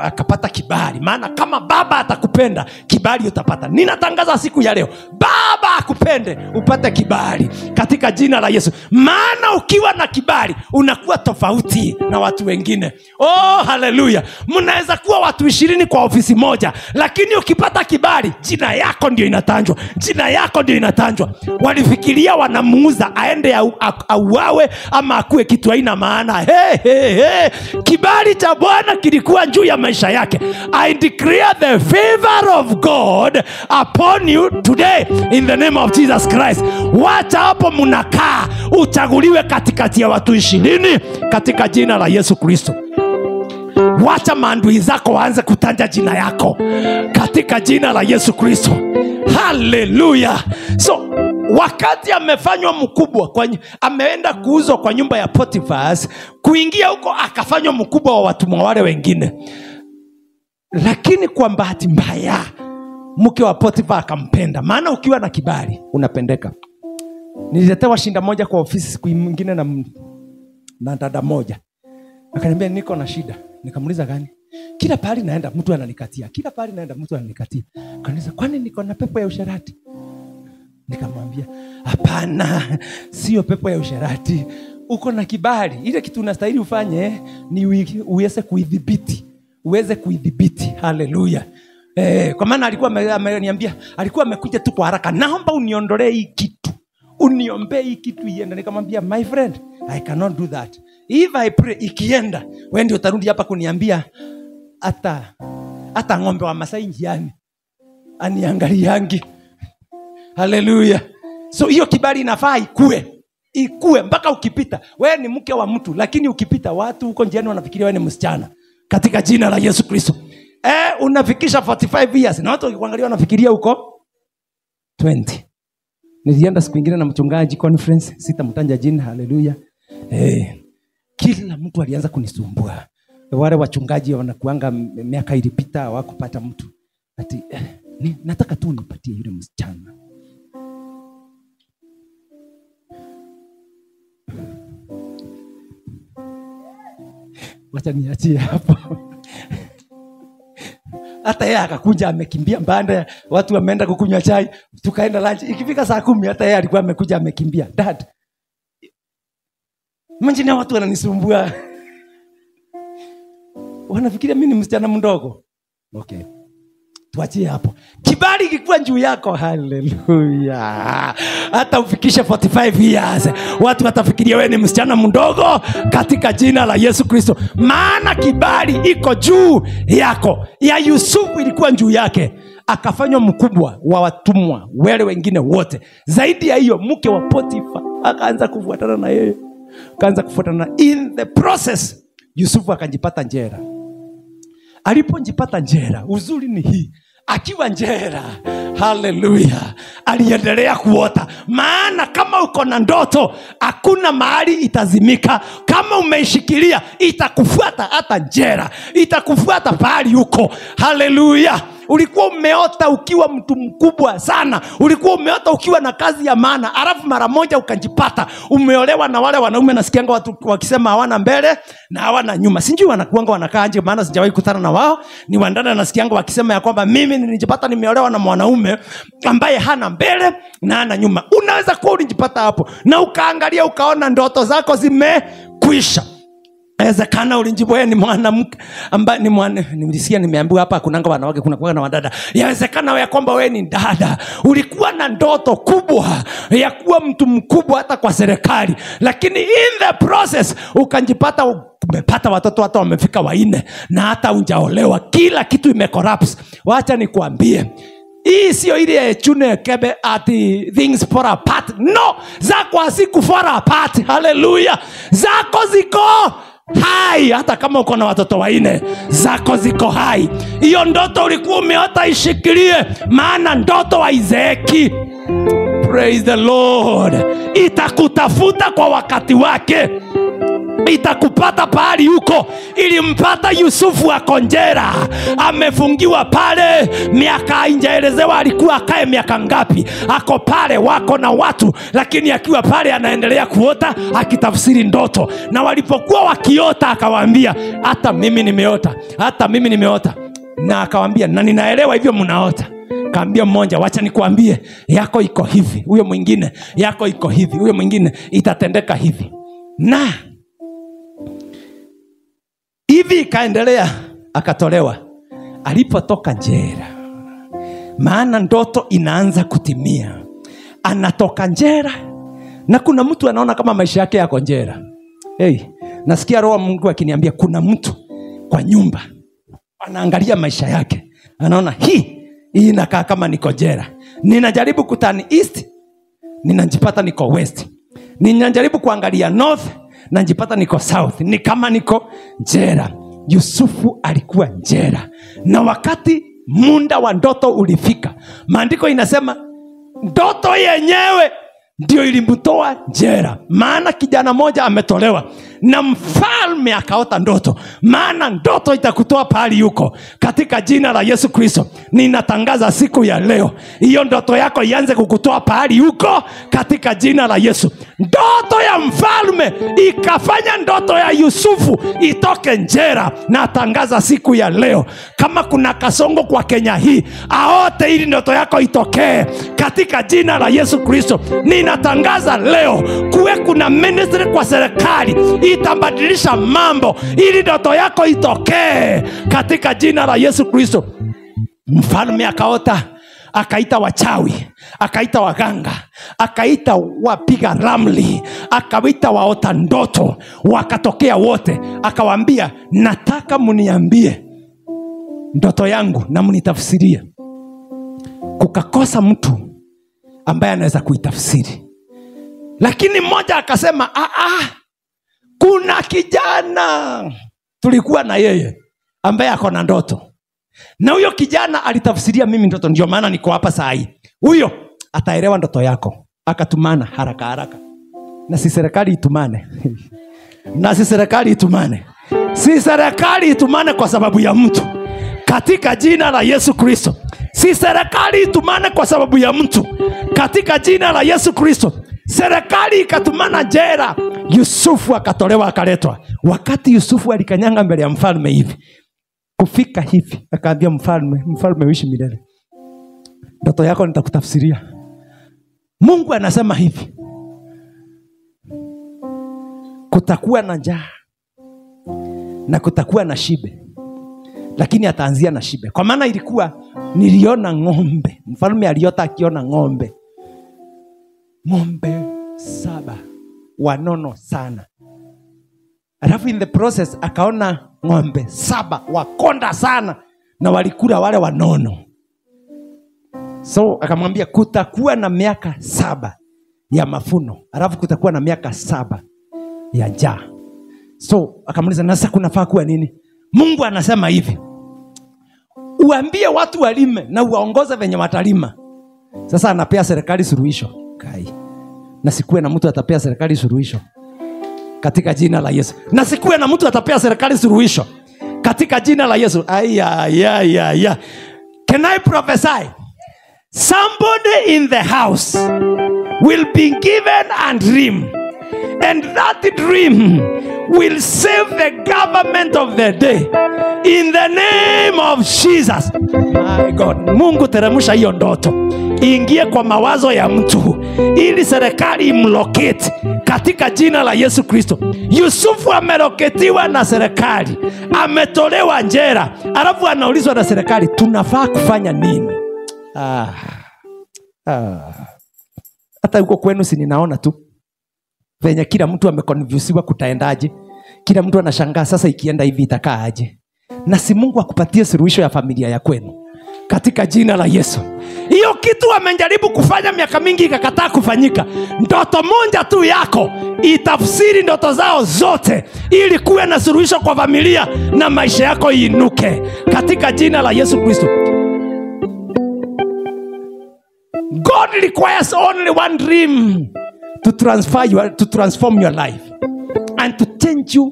Akapata kibali. Maana kama baba atakupenda, kibali utapata. Ninatangaza siku ya leo, baba akupende, upate kibali katika jina la Yesu. Maana ukiwa na kibali unakuwa tofauti na watu wengine. Oh haleluya. Mnaweza kuwa watu 20 kwa ofisi moja, lakini ukipata kibali, jina yako ndio inatanjwa. Jina yako ndio inatanjwa. Walifikiria wanamuuza aende auawe ama akue kitu haina maana. Kibali cha Bwana kilikuwa juu ya maisha yake. I declare the favor of God upon you today in the name of Jesus Christ. Wacha hapo mnakaa, uchaguliwe katikati ya watu 20 katika jina la Yesu Kristo. Wacha maadui zako waanze kutanja jina yako katika jina la Yesu Kristo. Hallelujah. So wakati amefanywa mkubwa, ameenda kuuzwa kwa nyumba ya Potifas, kuingia huko akafanywa mkubwa wa watumwa wale wengine. Lakini kwa bahati mbaya, mke wa Potifa akampenda. Maana ukiwa na kibali unapendeka. Nililetewa shinda moja kwa ofisi siku nyingine na dada moja. Akaniambia niko na shida. Nikamuuliza gani? Kila pahali naenda mtu ananikatia. Kila pahali naenda mtu ananikatia. Akaniuliza kwani niko na pepo ya usherati? Nikamwambia hapana, sio pepo ya usherati. Uko na kibali. Ile kitu unastahili ufanye ni uweze kuidhibiti. Uweze kuidhibiti. Haleluya. Kwa maana alikuwa ameniambia, alikuwa amekuja tu kwa haraka, naomba uniondolee hii kitu. Uniombee hii kitu iende. Nikamwambia my friend, I cannot do that. If I pray ikienda, wewe ndio utarudi hapa kuniambia hata ng'ombe wa Masai njiani aniangaliangi. Haleluya. So hiyo kibali inafaa ikue mpaka ukipita. Wewe ni mke wa mtu, lakini ukipita watu huko njiani wanafikiria wewe ni msichana katika jina la Yesu Kristo. Unafikisha 45 years na watu wakikuangalia wanafikiria huko 20. Nilienda siku nyingine na mchungaji conference, sitamtaja jina, haleluya. Kila mtu alianza kunisumbua. Wale wachungaji wanakuanga miaka ilipita hawakupata mtu. Ati nataka tu nipatie yule msichana. Wacha niachie hapo. Hata yeye akakuja amekimbia mbanda, watu wameenda kukunywa chai, tukaenda lunch. Ikifika saa 10 hata yeye alikuwa amekuja amekimbia. Dad, mjini watu wananisumbua. Wanafikiria mimi ni msichana mdogo. Okay. Tuachie hapo. Kibali kikuwa juu yako, haleluya. Hata ufikishe 45 years, watu watafikiria wewe ni msichana mdogo katika jina la Yesu Kristo. Maana kibali iko juu yako. Ya Yusufu ilikuwa juu yake. Akafanywa mkubwa wa watumwa wale wengine wote. Zaidi ya hiyo, mke wa Potifa akaanza kufuatana na yeye. In the process, Yusufu akajipata njera. Alipojipata njera, uzuri ni hii, akiwa njera, haleluya, aliendelea kuota. Maana kama uko na ndoto, hakuna mahali itazimika. Kama umeishikilia, itakufuata hata njera, itakufuata pahali uko. Haleluya. Ulikuwa umeota ukiwa mtu mkubwa sana, ulikuwa umeota ukiwa na kazi ya maana, alafu mara moja ukajipata umeolewa na wale wanaume. Nasikianga watu wakisema hawana mbele na hawana nyuma. Sijui wanakuanga wanakaa nje, maana sijawahi kutana na wao. Ni wandana nasikianga wakisema ya kwamba mimi nilijipata nimeolewa na mwanaume ambaye hana mbele na hana nyuma. Unaweza kuwa ulijipata hapo na ukaangalia ukaona ndoto zako zimekwisha. Inawezekana ulinjibu wewe ni mwanamke ambaye nilisikia nimeambiwa hapa kunanga wanawake kuna na wadada. Inawezekana wewe kwamba wewe ni dada, ulikuwa na ndoto kubwa ya kuwa mtu mkubwa hata kwa serikali, lakini in the process ukajipata umepata watoto hata wamefika 4 na hata hujaolewa. Kila kitu imecorrupt. Wacha nikwambie, hii sio ile chune kebe ati things fall apart. No, zako asiku fall apart. Hallelujah. Zako ziko hai. Hata kama uko na watoto 4, zako ziko hai. Hiyo ndoto ulikuwa umeota ishikilie, maana ndoto haizeeki. Praise the Lord. Itakutafuta kwa wakati wake, itakupata pahali huko. Ilimpata Yusufu akonjera, amefungiwa pale miaka, hajaelezewa alikuwa akae miaka ngapi. Ako pale, wako na watu, lakini akiwa pale anaendelea kuota akitafsiri ndoto. Na walipokuwa wakiota akawaambia, hata mimi nimeota. Na akawaambia, na ninaelewa hivyo mnaota. Kaambia mmoja, wacha nikuambie, yako iko hivi. Huyo mwingine, yako iko hivi. Huyo mwingine, itatendeka hivi. Na hivi ikaendelea, akatolewa. Alipotoka njera, maana ndoto inaanza kutimia, anatoka njera. Na kuna mtu anaona kama maisha yake yako njera. Nasikia roho Mungu akiniambia kuna mtu kwa nyumba anaangalia maisha yake, anaona hii inakaa kama niko njera. Ninajaribu kutani east, ninajipata niko west. Ninajaribu kuangalia north, najipata niko south. Ni kama niko njera. Yusufu alikuwa njera. Na wakati muda wa ndoto ulifika, maandiko inasema ndoto yenyewe ndio ilimtoa njera. Maana kijana moja ametolewa na mfalme akaota ndoto. Maana ndoto itakutoa pahali yuko. Katika jina la Yesu Kristo, ninatangaza siku ya leo, hiyo ndoto yako ianze kukutoa pahali yuko katika jina la Yesu. Ndoto ya mfalme ikafanya ndoto ya Yusufu itoke njera. Na tangaza siku ya leo, kama kuna kasongo kwa Kenya hii, aote ili ndoto yako itokee katika jina la Yesu Kristo. Ninatangaza leo, kuwe kuna ministry kwa serikali itabadilisha mambo ili ndoto yako itokee katika jina la Yesu Kristo. Mfalme akaota, akaita wachawi, akaita waganga, akaita wapiga ramli, akaita waota ndoto, wakatokea wote. Akawaambia, nataka muniambie ndoto yangu na munitafsirie. Kukakosa mtu ambaye anaweza kuitafsiri. Lakini mmoja akasema, kuna kijana tulikuwa na yeye ambaye ako na ndoto, na huyo kijana alitafsiria mimi ndoto, ndio maana niko hapa saa hii. Huyo ataelewa ndoto yako. Akatumana haraka. Na si serikali itumane. Na si serikali itumane. Si serikali itumane kwa sababu ya mtu. Katika jina la Yesu Kristo. Si serikali itumane kwa sababu ya mtu. Katika jina la Yesu Kristo. Serikali ikatumana jela. Yusufu akatolewa akaletwa. Wakati Yusufu alikanyanga mbele ya mfalme hivi. Kufika hivi. Akaambia mfalme uishi milele. Ndoto yako nitakutafsiria. Mungu anasema hivi. Kutakuwa na njaa. Na kutakuwa na shibe. Lakini ataanzia na shibe. Kwa maana ilikuwa niliona ng'ombe. Mfalme aliota akiona ng'ombe. Ng'ombe 7 wanono sana. Alafu in the process akaona ng'ombe 7 wakonda sana na walikula wale wanono. So akamwambia kutakuwa na miaka 7 ya mafuno. Alafu kutakuwa na miaka 7 ya njaa. So akamuuliza nasa kunafaa kuwa nini? Mungu anasema hivi. Uambie watu walime na uwaongoze venye watalima. Sasa anapea serikali suluhisho. Kai. Na sikuwe na mtu atapea serikali suluhisho. Katika jina la Yesu. Na sikuwe na mtu atapea serikali suluhisho. Katika jina la Yesu. Aya. Can I prophesy? Somebody in the house will be given a dream. And that dream will save the government of the day. In the name of Jesus. My God. Mungu teremsha hiyo ndoto. Ingie kwa mawazo ya mtu. Ili serikali imlocate. Katika jina la Yesu Kristo. Yusufu ameloketiwa na serikali. Ametolewa njera. Alafu anaulizwa na serikali. Tunafaa kufanya nini? Hata huko kwenu si ninaona tu. Venye kila mtu amekonfusiwa kutaendaje. Kila mtu anashangaa sasa ikienda hivi itakaa aje. Na si Mungu akupatie suluhisho ya familia ya kwenu. Katika jina la Yesu. Hiyo kitu amejaribu kufanya miaka mingi ikakataa kufanyika. Ndoto moja tu yako itafsiri ndoto zao zote ili kuwe na suluhisho kwa familia na maisha yako iinuke. Katika jina la Yesu Kristo. God requires only one dream to transform your life and to change you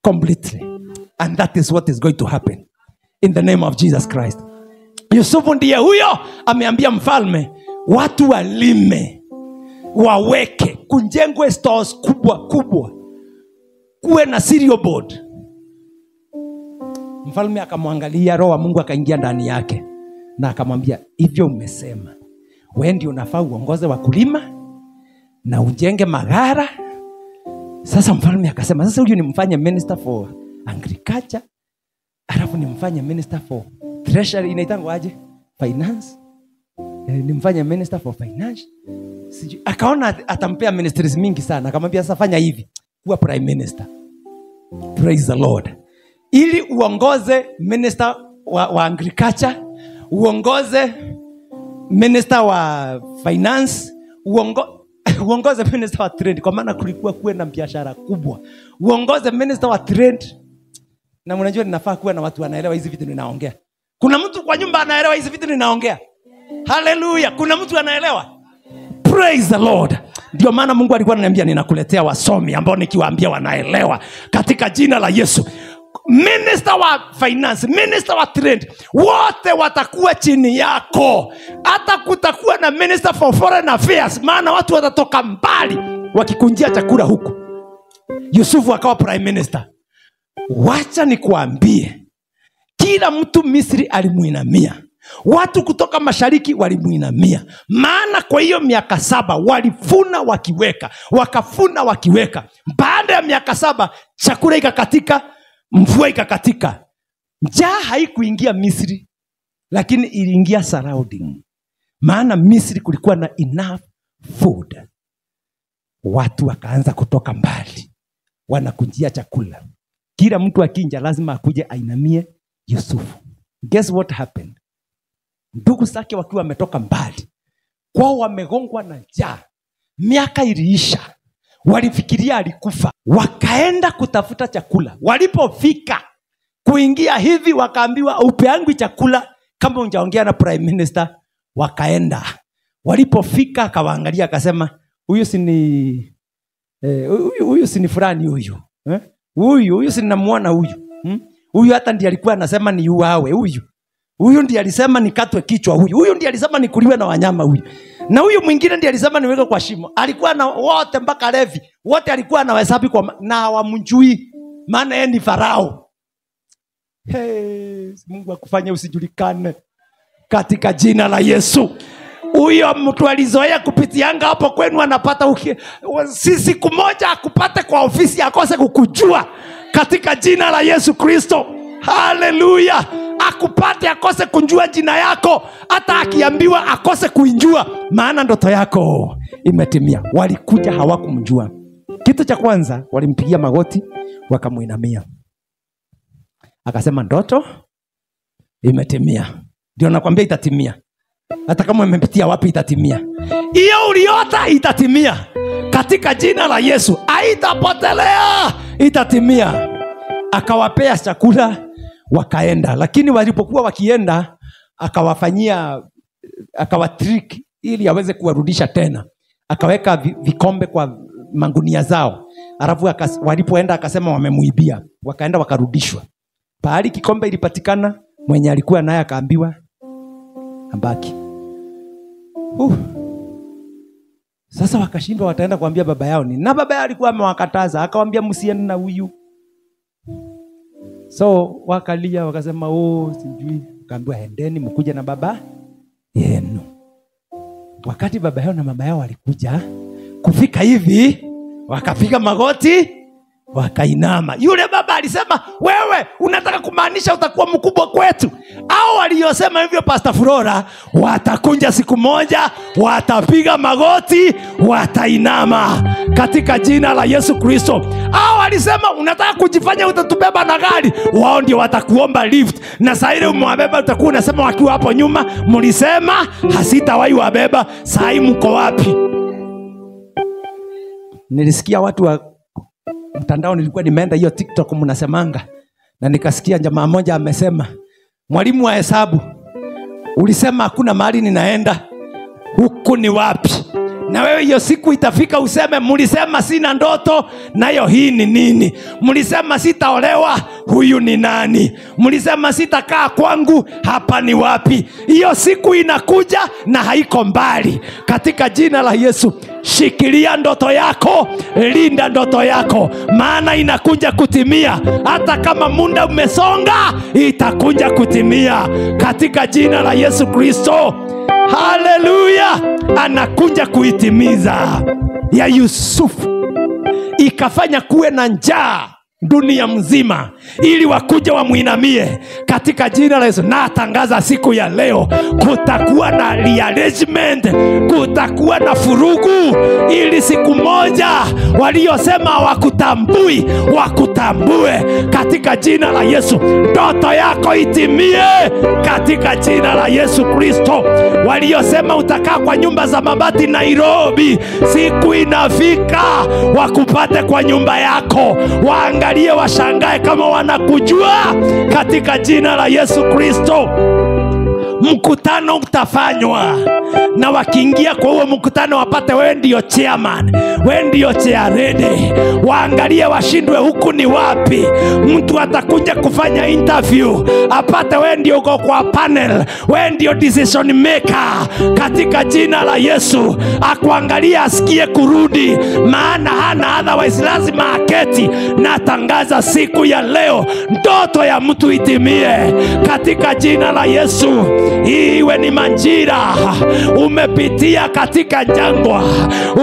completely. And that is what is going to happen in the name of Jesus Christ. Yusufu ndiye huyo ameambia mfalme watu walime, waweke, kunjengwe stores kubwa. Kuwe na cereal board. Mfalme akamwangalia, roho wa Mungu akaingia ndani yake na akamwambia hivyo umesema. Wewe ndio unafaa uongoze wakulima na ujenge magara. Sasa mfalme akasema sasa huyu nimfanye minister for agriculture, alafu nimfanye minister for treasury, inaitangwa aje? Finance. Nimfanye minister for finance. Akaona atampea ministries mingi sana. Akamwambia sasa fanya hivi, kuwa prime minister. Praise the Lord. Ili uongoze minister wa agriculture, uongoze minister wa finance, uongoze minister wa trade, kwa maana kulikuwa kuwe na biashara kubwa. Uongoze minister wa trade. Na mnajua ninafaa kuwa na watu wanaelewa hizi vitu ninaongea. Kuna mtu kwa nyumba anaelewa hizi vitu ninaongea? Hallelujah. Kuna mtu anaelewa? Praise the Lord. Ndio maana Mungu alikuwa ananiambia ninakuletea wasomi ambao nikiwaambia wanaelewa katika jina la Yesu. Minister wa finance, minister wa trade, wote watakuwa chini yako. Hata kutakuwa na minister for foreign affairs, maana watu watatoka mbali wakikunjia chakula huku. Yusufu akawa prime minister. Wacha nikuambie, kila mtu Misri alimuinamia. Watu kutoka mashariki walimuinamia. Maana kwa hiyo miaka 7 walifuna wakiweka, wakafuna wakiweka. Baada ya miaka 7 chakula ikakatika, mvua ikakatika. Njaa haikuingia Misri, lakini iliingia surrounding. Maana Misri kulikuwa na enough food. Watu wakaanza kutoka mbali, wanakujia chakula. Kila mtu akinja lazima akuje ainamie Yusufu. Guess what happened? Ndugu zake wakiwa wametoka mbali, kwao wamegongwa na njaa. Miaka iliisha. Walifikiria alikufa. Wakaenda kutafuta chakula. Walipofika kuingia hivi wakaambiwa upeangwi chakula kama unjaongea na prime minister. Wakaenda. Walipofika akawaangalia akasema huyu si ni Huyu si ni fulani huyu. Huyu si ninamuona huyu. Huyu hata ndiye alikuwa anasema ni uawe huyu. Huyu ndiye alisema nikatwe kichwa huyu. Huyu ndiye alisema nikuliwe na wanyama huyu. Na huyu mwingine ndiye alisema niweke kwa shimo. Alikuwa na wote mpaka Levi. Wote alikuwa anawahesabu kwa na hawamjui. Maana yeye ni Farao. Mungu akufanye usijulikane katika jina la Yesu. Huyo mtu alizoea kupitianga hapo kwenu anapata siku moja akupate kwa ofisi akose kukujua katika jina la Yesu Kristo. Haleluya. Akupate akose kunjua jina yako, hata akiambiwa akose kuinjua, maana ndoto yako imetimia. Walikuja hawakumjua. Kitu cha kwanza walimpigia magoti wakamuinamia. Akasema ndoto imetimia. Ndio nakwambia itatimia. Hata kama umepitia wapi itatimia. Hiyo uliota itatimia katika jina la Yesu. Haitapotelea, itatimia. Akawapea chakula wakaenda, lakini walipokuwa wakienda akawatrick ili aweze kuwarudisha tena. Akaweka vikombe kwa mangunia zao. Alafu walipoenda akasema wamemuibia. Wakaenda wakarudishwa. Pahali kikombe ilipatikana, mwenye alikuwa naye akaambiwa ambaki. Sasa wakashindwa wataenda kuambia baba yao ni. Na baba yao alikuwa amewakataza, akawaambia msiende na huyu. So wakalia wakasema sijui. Akaambiwa endeni mkuje na baba yenu. Wakati baba yao na mama yao walikuja kufika hivi, wakapiga magoti, wakainama. Yule baba alisema, wewe unataka kumaanisha utakuwa mkubwa kwetu? Au waliosema hivyo Pastor Flora watakunja siku moja, watapiga magoti, watainama katika jina la Yesu Kristo. Au walisema unataka kujifanya utatubeba na gari? Wao ndio watakuomba lift. Na saa ile umewabeba utakuwa unasema wakiwa hapo nyuma, mlisema hasitawahi wabeba. Saa hii mko wapi? Nilisikia watu wa mtandao, nilikuwa nimeenda hiyo TikTok mnasemanga, na nikasikia jamaa mmoja amesema, mwalimu wa hesabu, ulisema hakuna mahali ninaenda, huku ni wapi? Na wewe hiyo siku itafika useme, mlisema sina ndoto, nayo hii ni nini? Mlisema sitaolewa, huyu ni nani? Mlisema sitakaa kwangu, hapa ni wapi? Hiyo siku inakuja na haiko mbali katika jina la Yesu. Shikilia ndoto yako, linda ndoto yako, maana inakuja kutimia. Hata kama muda umesonga, itakuja kutimia katika jina la Yesu Kristo. Haleluya. Anakuja kuitimiza ya Yusufu. Ikafanya kuwe na njaa dunia mzima ili wakuja wamuinamie katika jina la Yesu. Na atangaza siku ya leo kutakuwa na rearrangement, kutakuwa na furugu, ili siku moja waliosema hawakutambui wakutambue katika jina la Yesu. Ndoto yako itimie katika jina la Yesu Kristo. Waliosema utakaa kwa nyumba za mabati Nairobi, siku inafika wakupate kwa nyumba yako. Waangalie washangae kama wanakujua katika jina la Yesu Kristo. Mkutano utafanywa, na wakiingia kwa huo mkutano wapate wewe ndio chairman, wewe ndio chairlady. Waangalie washindwe huku ni wapi. Mtu atakuja kufanya interview apate wewe ndio uko kwa panel, wewe ndio decision maker katika jina la Yesu. Akuangalia asikie kurudi, maana hana otherwise lazima aketi. Na tangaza siku ya leo ndoto ya mtu itimie katika jina la Yesu. Iwe ni manjira umepitia katika jangwa,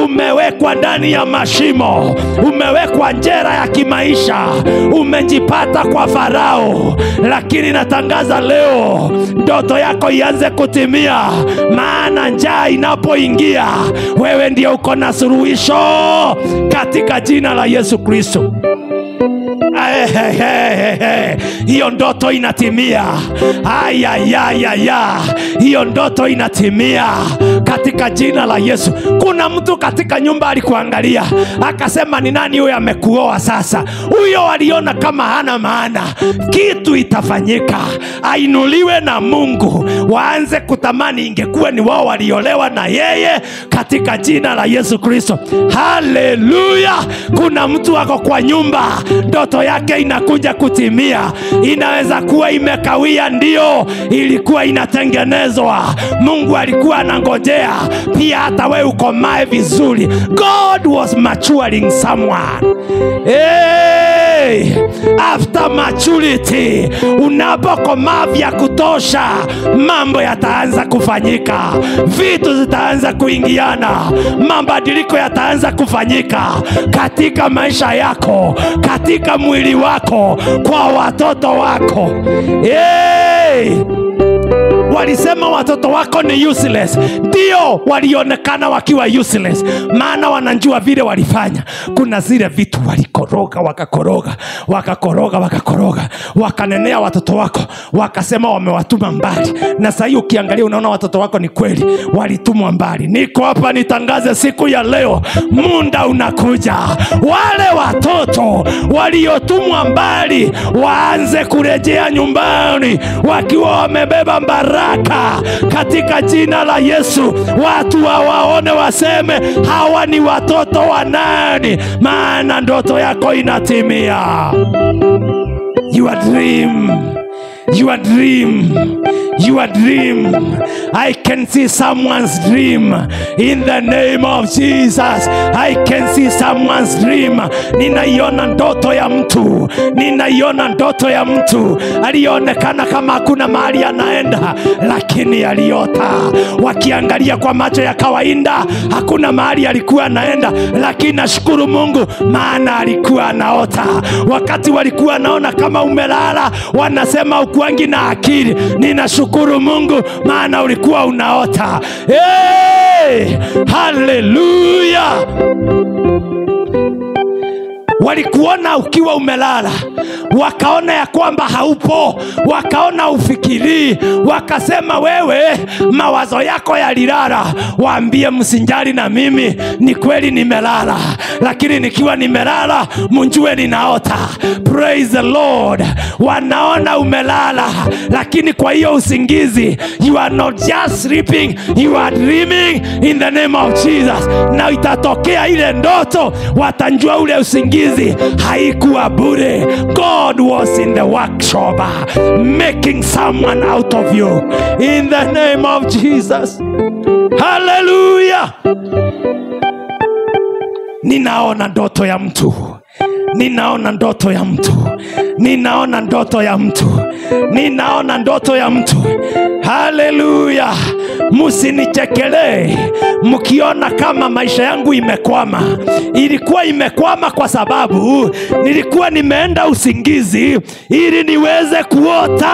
umewekwa ndani ya mashimo, umewekwa njera ya kimaisha, umejipata kwa Farao, lakini natangaza leo ndoto yako ianze kutimia. Maana njaa inapoingia, wewe ndio uko na suluhisho katika jina la Yesu Kristo. Hiyo ndoto inatimia. Hiyo ndoto inatimia katika jina la Yesu. Kuna mtu katika nyumba alikuangalia akasema, ni nani huyo amekuoa sasa? Huyo aliona kama hana maana. Kitu itafanyika, ainuliwe na Mungu, waanze kutamani ingekuwa ni wao waliolewa na yeye katika jina la Yesu Kristo. Haleluya. Kuna mtu wako kwa nyumba, ndoto yake inakuja kutimia. Inaweza kuwa imekawia, ndio ilikuwa inatengenezwa. Mungu alikuwa anangojea pia hata wewe ukomae vizuri. God was maturing someone. After maturity, unapokomaa vya kutosha, mambo yataanza kufanyika. Vitu zitaanza kuingiana. Mabadiliko yataanza kufanyika katika maisha yako, katika mwili wako, kwa watoto wako. Walisema watoto wako ni useless. Ndio, walionekana wakiwa useless, maana wanajua vile walifanya. Kuna zile vitu walikoroga, wakakoroga, wakanenea watoto wako, wakasema wamewatuma mbali. Na sasa ukiangalia unaona watoto wako ni kweli walitumwa mbali. Niko hapa nitangaze siku ya leo, muda unakuja, wale watoto waliotumwa mbali waanze kurejea nyumbani wakiwa wamebeba baraka katika jina la Yesu. Watu wawaone waseme, hawa ni watoto wa nani? Maana ndoto yako inatimia. Your dream. I can see someone's dream in the name of Jesus. I can see someone's dream. Ninaiona ndoto ya mtu. Alionekana kama hakuna mahali anaenda, lakini aliota. Wakiangalia kwa macho ya kawaida, hakuna mahali alikuwa anaenda, lakini nashukuru Mungu maana alikuwa anaota. Wakati walikuwa naona kama umelala, wanasema ukuangi na akili. Ninashukuru Mungu maana ulikuwa unaota. Hallelujah. Walikuona ukiwa umelala, wakaona ya kwamba haupo, wakaona ufikiri, wakasema wewe mawazo yako yalilala. Waambie, msinjali na mimi, ni kweli nimelala, lakini nikiwa nimelala mjue ninaota. Praise the Lord. Wanaona umelala, lakini kwa hiyo usingizi, you are not just sleeping, you are dreaming in the name of Jesus. Na itatokea ile ndoto, watanjua ule usingizi haikuwa bure. God was in the workshop making someone out of you in the name of Jesus. Hallelujah. Ninaona ndoto ya mtu. Hallelujah. Musinichekelee mkiona kama maisha yangu imekwama. Ilikuwa imekwama kwa sababu nilikuwa nimeenda usingizi ili niweze kuota.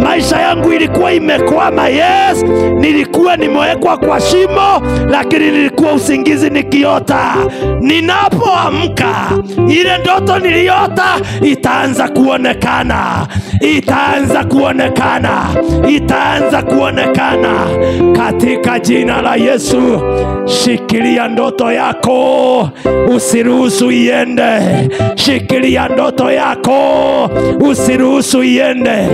Maisha yangu ilikuwa imekwama. Yes, nilikuwa nimewekwa kwa shimo, lakini nilikuwa usingizi nikiota. Ninapoamka, ile ndoto niliota itaanza kuonekana katika jina la Yesu. Shikilia ndoto yako, usiruhusu iende. Shikilia ndoto yako, usiruhusu iende.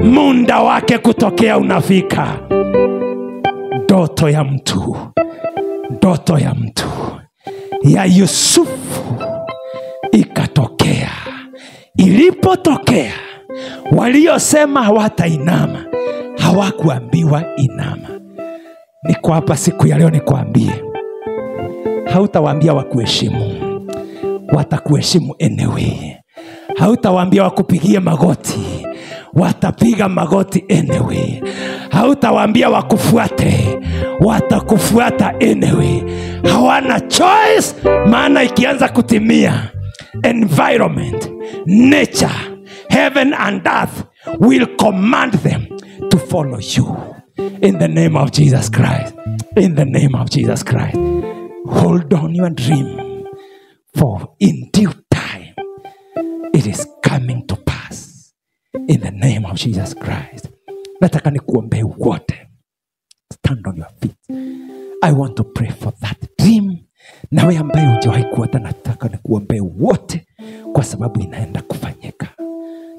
Muda wake kutokea unafika. Ndoto ya mtu ya Yusufu ikatokea. Ilipotokea, waliosema hawatainama hawakuambiwa inama. Niko hapa siku ya leo nikwambie, hautawaambia wakuheshimu, watakuheshimu anyway. Hautawaambia wakupigie magoti, watapiga magoti anyway. Hautawaambia wakufuate, watakufuata anyway. Hawana choice, maana ikianza kutimia, environment, nature, heaven and earth will command them to follow you. In the name of Jesus Christ. In the name of Jesus Christ. Hold on your dream, for in due time it is coming. coming to pass in the name of Jesus Christ. Nataka nikuombee wote. Stand on your feet. I want to pray for that dream. Na wewe ambaye hujawahi kuota, nataka nikuombee wote kwa sababu inaenda kufanyika.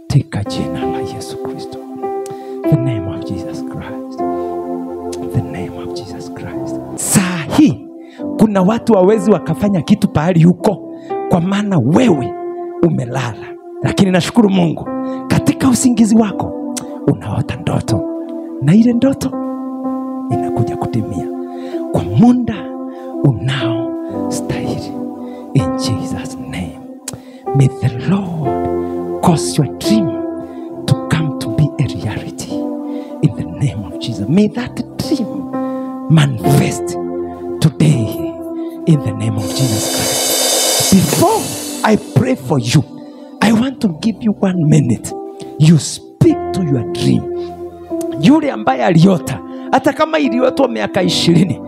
Tika jina la Yesu Kristo. The name of Jesus Christ. The name of Jesus Christ. Saa hii kuna watu hawezi wakafanya kitu pahali huko kwa maana wewe umelala. Lakini nashukuru Mungu, katika usingizi wako unaota ndoto, na ile ndoto inakuja kutimia kwa muda unao stahili. In Jesus name, may the Lord cause your dream to come to be a reality in the name of Jesus. May that dream manifest today in the name of Jesus Christ. Before I pray for you, I want to give you 1 minute. You speak to your dream. Yule ambaye aliota, hata kama iliotwa miaka 20,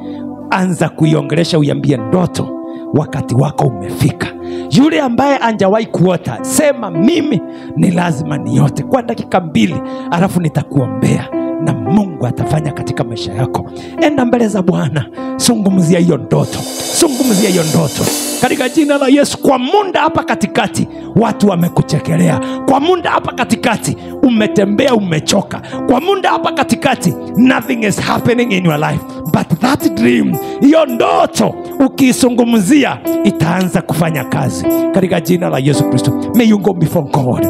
anza kuiongelesha, uiambie ndoto wakati wako umefika. Yule ambaye anjawahi kuota, sema mimi ni lazima niote kwa dakika 2, alafu nitakuombea na Mungu atafanya katika maisha yako. Enda mbele za Bwana, zungumzia hiyo ndoto. Zungumzia hiyo ndoto katika jina la Yesu. Kwa muda hapa katikati watu wamekuchekelea. Kwa muda hapa katikati umetembea umechoka. Kwa muda hapa katikati nothing is happening in your life. But that dream, hiyo ndoto ukizungumzia itaanza kufanya kazi katika jina la Yesu Kristo. May you go before God.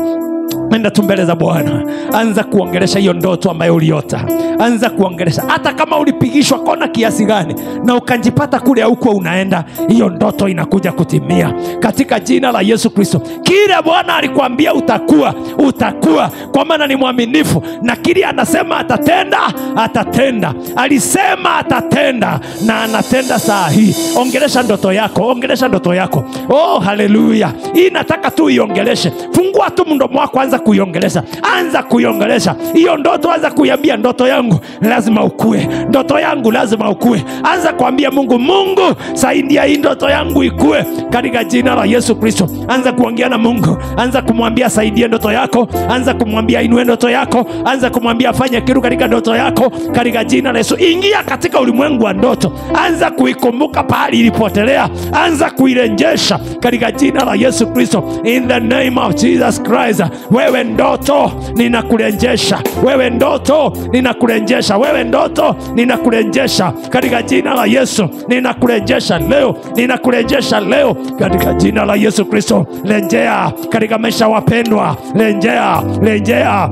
Nenda tumbele za Bwana. Anza kuongelesha hiyo ndoto ambayo uliota. Anza kuongelesha. Hata kama ulipigishwa kona kiasi gani na ukanjipata kule huko unaenda, hiyo ndoto inakuja kutimia katika jina la Yesu Kristo. Kile Bwana alikuambia utakuwa, utakuwa, kwa maana ni mwaminifu, na kile anasema atatenda, atatenda. Alisema atatenda na anatenda saa hii. Ongelesha ndoto yako, ongelesha ndoto yako. Oh haleluya. Hii nataka tu iongeleshe. Fungua tu mdomo wako, anza kuiongelesha. Anza kuiongelesha hiyo ndoto. Anza kuiambia ndoto yangu lazima ukue. Ndoto yangu lazima ukue. Anza kuambia Mungu, Mungu saidia hii ndoto yangu ikue katika jina la Yesu Kristo. Anza kuongea na Mungu. Anza kumwambia saidia ndoto yako. Anza kumwambia inue ndoto yako. Anza kumwambia fanya kitu katika ndoto yako katika jina la Yesu. Ingia katika ulimwengu wa ndoto. Anza kuikumbuka pahali ilipotelea. Anza kuirejesha katika jina la Yesu Kristo. In the name of Jesus Christ. Wewe ndoto ninakurejesha. Wewe ndoto ninakurejesha. Wewe ndoto ninakurejesha katika jina la Yesu. Ninakurejesha leo. Ninakurejesha leo katika jina la Yesu Kristo. Rejea katika maisha wapendwa. Rejea, rejea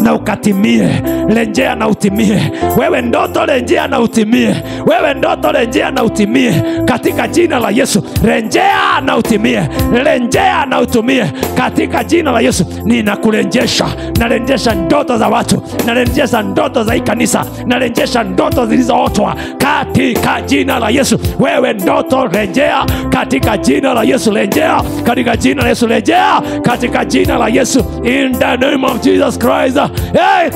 na ukatimie. Rejea na utimie. Wewe ndoto rejea na utimie. Wewe ndoto rejea na utimie katika jina la Yesu. Rejea na utimie. Rejea na utumie katika jina la Yesu. Ninakurejesha. Narejesha ndoto za watu. Narejesha ndoto za kanisa. Narejesha ndoto zilizootwa katika jina la Yesu. Wewe ndoto rejea katika jina la Yesu. Rejea katika jina la Yesu. Rejea katika jina la Yesu. In the name of Jesus Christ.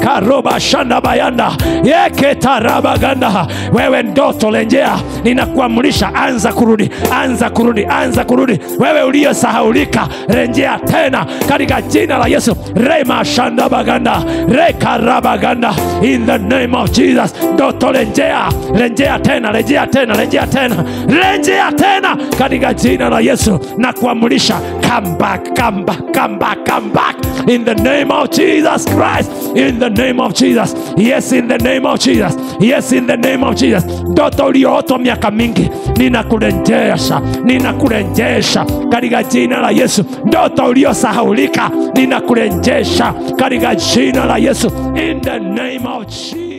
Karoba shanda bayanda yeketaraba ganda. Wewe ndoto rejea. Ninakuamrisha anza kurudi. Anza kurudi. Anza kurudi. Wewe uliosahaulika rejea tena katika jina la Yesu. Rema shanda baganda. Rekaraba ganda. In the name of Jesus. Ndoto rejea. Rejea tena. Rejea tena. Rejea tena. Rejea tena katika jina la Yesu. Na kuamrisha come back. Come back. Come back. Come back. In the name of Jesus Christ. In the name of Jesus. Yes, in the name of Jesus. Yes, in the name of Jesus. Ndoto uliyoota miaka mingi ninakurejesha. Ninakurejesha katika jina la Yesu. Ndoto uliyosahaulika ninakurejesha katika jina la Yesu. In the name of Jesus.